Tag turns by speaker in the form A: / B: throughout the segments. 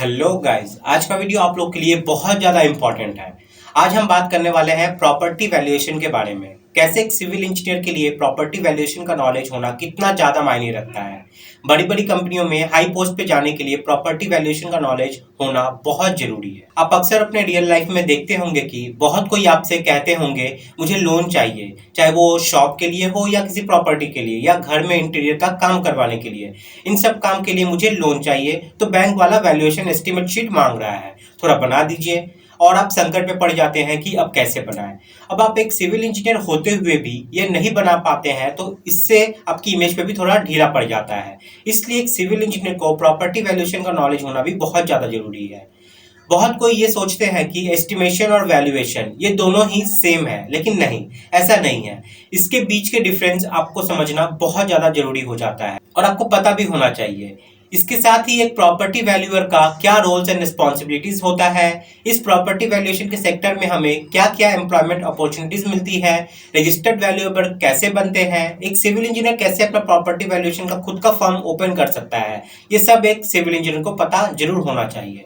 A: Hello guys, आज का video आप लोग के लिए बहुत ज़्यादा इम्पोर्टेंट है। आज हम बात करने वाले हैं प्रॉपर्टी वैल्यूएशन के बारे में। कैसे एक सिविल इंजीनियर के लिए प्रॉपर्टी वैल्यूएशन का नॉलेज होना कितना ज़्यादा मायने रखता है। बड़ी बड़ी कंपनियों में हाई पोस्ट पे जाने के लिए प्रॉपर्टी वैल्यूएशन का नॉलेज होना बहुत ज़रूरी है। आप अक्सर अपने रियल लाइफ में देखते होंगे कि बहुत कोई आपसे कहते होंगे मुझे लोन चाहिए, चाहे वो शॉप के लिए हो या किसी प्रॉपर्टी के लिए या घर में इंटीरियर का काम करवाने के लिए। इन सब काम के लिए मुझे लोन चाहिए, तो बैंक वाला वैल्यूएशन एस्टीमेट शीट मांग रहा है, थोड़ा बना दीजिए। और आप संकट में पड़ जाते हैं कि अब कैसे बनाएं। अब आप एक सिविल इंजीनियर होते हुए भी ये नहीं बना पाते हैं, तो इससे आपकी इमेज पे भी थोड़ा ढीला पड़ जाता है। इसलिए एक सिविल इंजीनियर को प्रॉपर्टी वैल्यूएशन का नॉलेज होना भी बहुत ज़्यादा जरूरी है। बहुत कोई ये सोचते हैं कि एस्टिमेशन और वैल्यूएशन ये दोनों ही सेम है, लेकिन नहीं, ऐसा नहीं है। इसके बीच के डिफरेंस आपको समझना बहुत ज़्यादा जरूरी हो जाता है और आपको पता भी होना चाहिए। इसके साथ ही एक प्रॉपर्टी वैल्यूअर का क्या रोल्स एंड रिस्पॉन्सिबिलिटीज होता है, इस प्रॉपर्टी वैल्यूएशन के सेक्टर में हमें क्या क्या एम्प्लॉयमेंट अपॉर्चुनिटीज मिलती है, रजिस्टर्ड वैल्यूएबर कैसे बनते हैं, एक सिविल इंजीनियर कैसे अपना प्रॉपर्टी वैल्यूएशन का खुद का फर्म ओपन कर सकता है, ये सब एक सिविल इंजीनियर को पता जरूर होना चाहिए।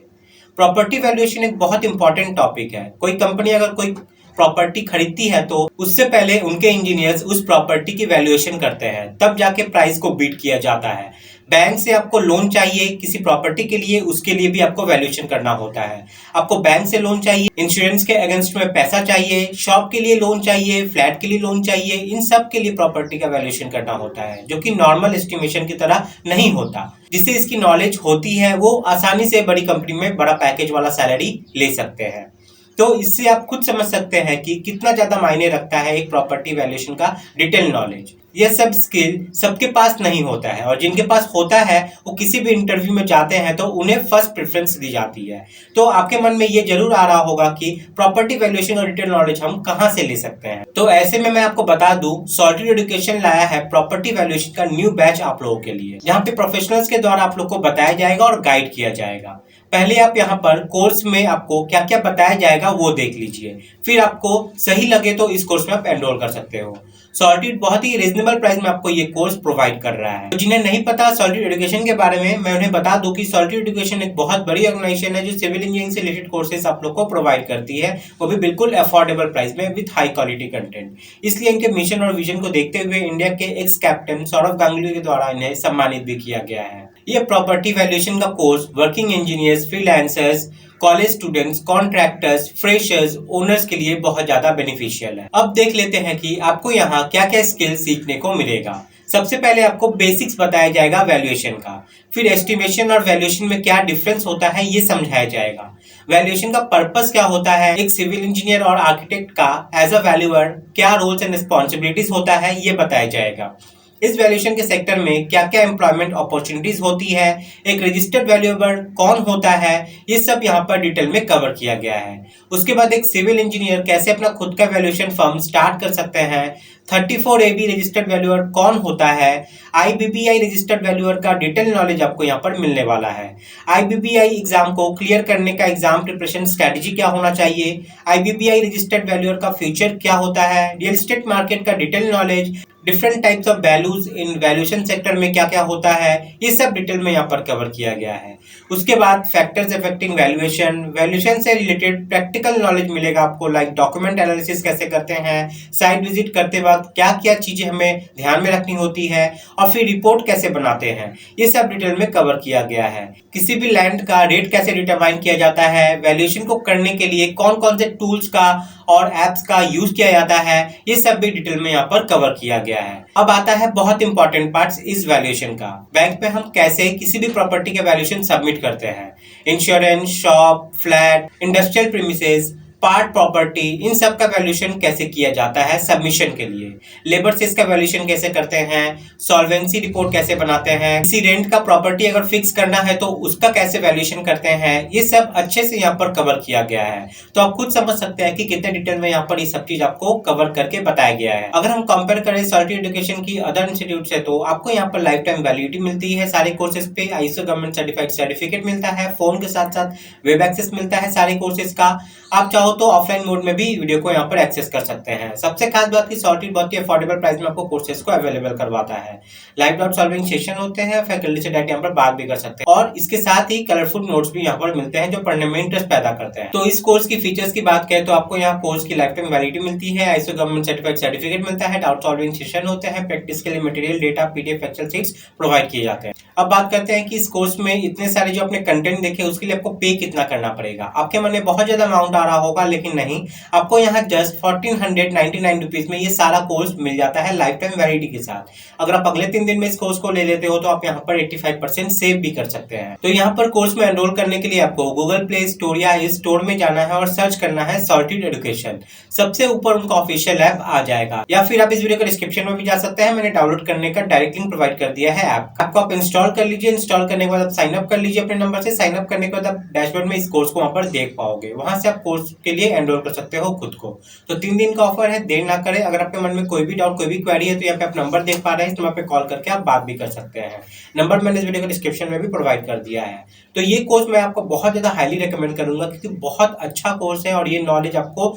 A: प्रॉपर्टी वैल्यूएशन एक बहुत इंपॉर्टेंट टॉपिक है। कोई कंपनी अगर कोई प्रॉपर्टी खरीदती है तो उससे पहले उनके इंजीनियर्स उस प्रॉपर्टी की वैल्यूएशन करते हैं, तब जाके प्राइस को बीट किया जाता है। बैंक से आपको लोन चाहिए किसी प्रॉपर्टी के लिए, उसके लिए भी आपको वैल्यूएशन करना होता है। आपको बैंक से लोन चाहिए, इंश्योरेंस के अगेंस्ट में पैसा चाहिए, शॉप के लिए लोन चाहिए, फ्लैट के लिए लोन चाहिए, इन सब के लिए प्रॉपर्टी का वैल्यूएशन करना होता है, जो कि नॉर्मल एस्टिमेशन की तरह नहीं होता। जिसे इसकी नॉलेज होती है वो आसानी से बड़ी कंपनी में बड़ा पैकेज वाला सैलरी ले सकते हैं। तो इससे आप खुद समझ सकते हैं कि कितना ज्यादा मायने रखता है एक प्रॉपर्टी वैल्यूएशन का डिटेल नॉलेज। यह सब स्किल सबके पास नहीं होता है, और जिनके पास होता है वो किसी भी इंटरव्यू में जाते हैं तो उन्हें फर्स्ट प्रेफरेंस दी जाती है। तो आपके मन में ये जरूर आ रहा होगा कि प्रॉपर्टी वैल्यूएशन और डिटेल नॉलेज हम कहाँ से ले सकते हैं। तो ऐसे में मैं आपको बता दूं, सॉलिड एजुकेशन लाया है प्रॉपर्टी वैल्यूएशन का न्यू बैच आप लोगों के लिए, जहाँ पे प्रोफेशनल्स के द्वारा आप लोग को बताया जाएगा और गाइड किया जाएगा। पहले आप यहाँ पर कोर्स में आपको क्या क्या बताया जाएगा वो देख लीजिए, फिर आपको सही लगे तो इस कोर्स में आप एनरोल कर सकते हो। सॉलिड बहुत ही रीजनेबल प्राइस में आपको ये कोर्स प्रोवाइड कर रहा है। तो जिन्हें नहीं पता सॉलिड एजुकेशन के बारे में, मैं उन्हें बता दूं कि सॉलिड एजुकेशन एक बहुत बड़ी ऑर्गेनाइजेशन है जो सिविल इंजीनियरिंग से रिलेटेड कोर्सेज आप लोग को प्रोवाइड करती है, वो भी बिल्कुल अफोर्डेबल प्राइस में विद हाई क्वालिटी कंटेंट। इसलिए इनके मिशन और विजन को देखते हुए इंडिया के एक्स कैप्टन सौरभ गांगुली के द्वारा इन्हें सम्मानित भी किया गया है। ये प्रॉपर्टी वैल्यूएशन का course working engineers, freelancers, college students, contractors, freshers, owners के लिए बहुत ज्यादा बेनिफिशियल है। अब देख लेते हैं कि आपको यहाँ क्या क्या स्किल सीखने को मिलेगा। सबसे पहले आपको बेसिक्स बताया जाएगा वैल्यूएशन का, फिर एस्टिमेशन और वैल्यूएशन में क्या डिफरेंस होता है ये समझाया जाएगा। वैल्यूएशन का पर्पस क्या होता है, एक सिविल इंजीनियर और आर्किटेक्ट का एज अ वैल्यूअर क्या रोल्स एंड रिस्पॉन्सिबिलिटीज होता है ये बताया जाएगा। इस वैल्यूएशन के सेक्टर में क्या क्या एम्प्लॉयमेंट अपॉर्चुनिटीज होती है, एक रजिस्टर्ड वैल्यूएबर कौन होता है, ये सब यहाँ पर डिटेल में कवर किया गया है। उसके बाद एक सिविल इंजीनियर कैसे अपना खुद का वैल्यूएशन फर्म स्टार्ट कर सकते हैं, 34AB रजिस्टर्ड वैल्यूअर कौन होता है, IBPI रजिस्टर्ड वैल्यूअर का डिटेल नॉलेज आपको यहाँ पर मिलने वाला है। IBPI एग्जाम को क्लियर करने का एग्जाम प्रिपरेशन स्ट्रेटजी क्या होना चाहिए, IBPI रजिस्टर्ड वैल्यूअर का फ्यूचर क्या होता है, रियल एस्टेट मार्केट का detail knowledge, different types of values in valuation sector में क्या क्या होता है, ये सब डिटेल में यहाँ पर कवर किया गया है। उसके बाद फैक्टर्स अफेक्टिंग वैल्यूएशन, वैल्यूएशन से रिलेटेड प्रैक्टिकल नॉलेज मिलेगा आपको, लाइक डॉक्यूमेंट एनालिसिस कैसे करते हैं, साइट विजिट करते वक्त क्या क्या चीजें हमें ध्यान में रखनी होती है, और फिर रिपोर्ट कैसे बनाते हैं, ये सब डिटेल में कवर किया गया है। किसी भी लैंड का रेट कैसे डिटरमाइन किया जाता है, वैल्यूएशन को करने के लिए कौन कौन से टूल्स का और एप्स का यूज किया जाता है, ये सब भी डिटेल में यहाँ पर कवर किया गया है। अब आता है बहुत इंपॉर्टेंट पार्ट्स इस वैल्यूएशन का। बैंक पे हम कैसे किसी भी प्रॉपर्टी के वैल्यूएशन सबमिट करते हैं, insurance, shop, flat, industrial premises, part property, इन सब का वैल्यूएशन कैसे किया जाता है सबमिशन के लिए, लेबर सेस का वैल्यूएशन कैसे करते हैं, सॉल्वेंसी रिपोर्ट कैसे बनाते हैं, किसी रेंट का प्रॉपर्टी अगर फिक्स करना है तो उसका कैसे वैल्यूएशन करते हैं, ये सब अच्छे से यहाँ पर कवर किया गया है। तो आप खुद समझ सकते हैं कि कितने डिटेल में यहाँ पर ये सब चीज आपको कवर करके बताया गया है। अगर हम कंपेयर करें सॉलिड एजुकेशन की अदर इंस्टीट्यूट से, तो आपको यहाँ पर लाइफ टाइम वैलिडिटी मिलती है सारे कोर्सेज पे, ISO गवर्नमेंट सर्टिफाइड सर्टिफिकेट मिलता है, फोन के साथ साथ वेब एक्सेस मिलता है सारे कोर्सेज का। आप चाहो चाहो तो ऑफलाइन मोड में भी वीडियो को यहाँ पर एक्सेस कर सकते हैं। सबसे खास बात की सॉर्टेड बहुत ही अफोर्डेबल प्राइस में आपको कोर्सेज को अवेलेबल करवाता है। लाइव डाउट सॉल्विंग सेशन होते हैं, फैकल्टी से डायरेक्ट यहाँ पर बात भी कर सकते हैं और इसके साथ ही कलरफुल नोट्स भी यहाँ पर मिलते हैं जो पढ़ने में इंटरेस्ट पैदा करते हैं। तो इस कोर्स की फीचर्स की बात करें तो आपको यहाँ कोर्स की लाइफ टाइम वैलिडिटी मिलती है, आईएसओ गवर्नमेंट सर्टिफाइड सर्टिफिकेट मिलता है, डाउट सॉल्विंग सेशन होते हैं, प्रैक्टिस के लिए material, data, PDF, excel sheets provide किए जाते हैं। अब बात करते हैं कि इस कोर्स में इतने सारे जो आपने कंटेंट देखे उसके लिए आपको पे कितना करना पड़ेगा। आपके मन में बहुत ज्यादा अमाउंट आ रहा होगा, लेकिन नहीं, आपको यहाँ जस्ट 1499 रुपीज में ये सारा कोर्स मिल जाता है लाइफ टाइम वैलिडिटी के साथ। अगर आप अगले 3 दिन में इस कोर्स को ले लेते हो तो आप यहाँ पर 85% सेव भी कर सकते हैं। तो यहाँ पर कोर्स में एनरोल करने के लिए आपको गूगल प्ले स्टोर या इस स्टोर में जाना है और सर्च करना है सॉर्टेड एजुकेशन। सबसे ऊपर उनका ऑफिशियल ऐप आ जाएगा, या फिर आप इस वीडियो के डिस्क्रिप्शन में भी जा सकते हैं, मैंने डाउनलोड करने का डायरेक्ट लिंक प्रोवाइड कर दिया है ऐप। आपको आप इंस्टॉल कर लीजिए, इंस्टॉल करने के बाद आप साइन अप कर लीजिए अपने नंबर से। साइन अप करने के बाद आप डैशबोर्ड में इस कोर्स को वहां पर देख पाओगे, वहां से आप कोर्स के लिए एनरोल कर सकते हो खुद को। तो 3 दिन का ऑफर है, देर ना करें। अगर आपके मन में कोई भी डाउट, कोई भी क्वेरी है तो यहाँ पे आप नंबर देख पा रहे हैं, इस नंबर पे कॉल करके आप बात भी कर सकते हैं। नंबर मैंने इस वीडियो के डिस्क्रिप्शन में भी प्रोवाइड कर दिया है। तो ये कोर्स मैं आपको बहुत ज्यादा हाईली रिकमेंड करूंगा क्योंकि बहुत अच्छा कोर्स है और ये नॉलेज आपको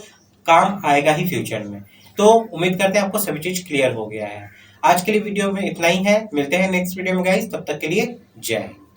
A: काम आएगा ही फ्यूचर में। तो उम्मीद करते हैं आपको सभी चीज क्लियर हो गया है। आज के लिए वीडियो में इतना ही है, मिलते हैं नेक्स्ट वीडियो में गाइस, तब तक के लिए जय हिंद।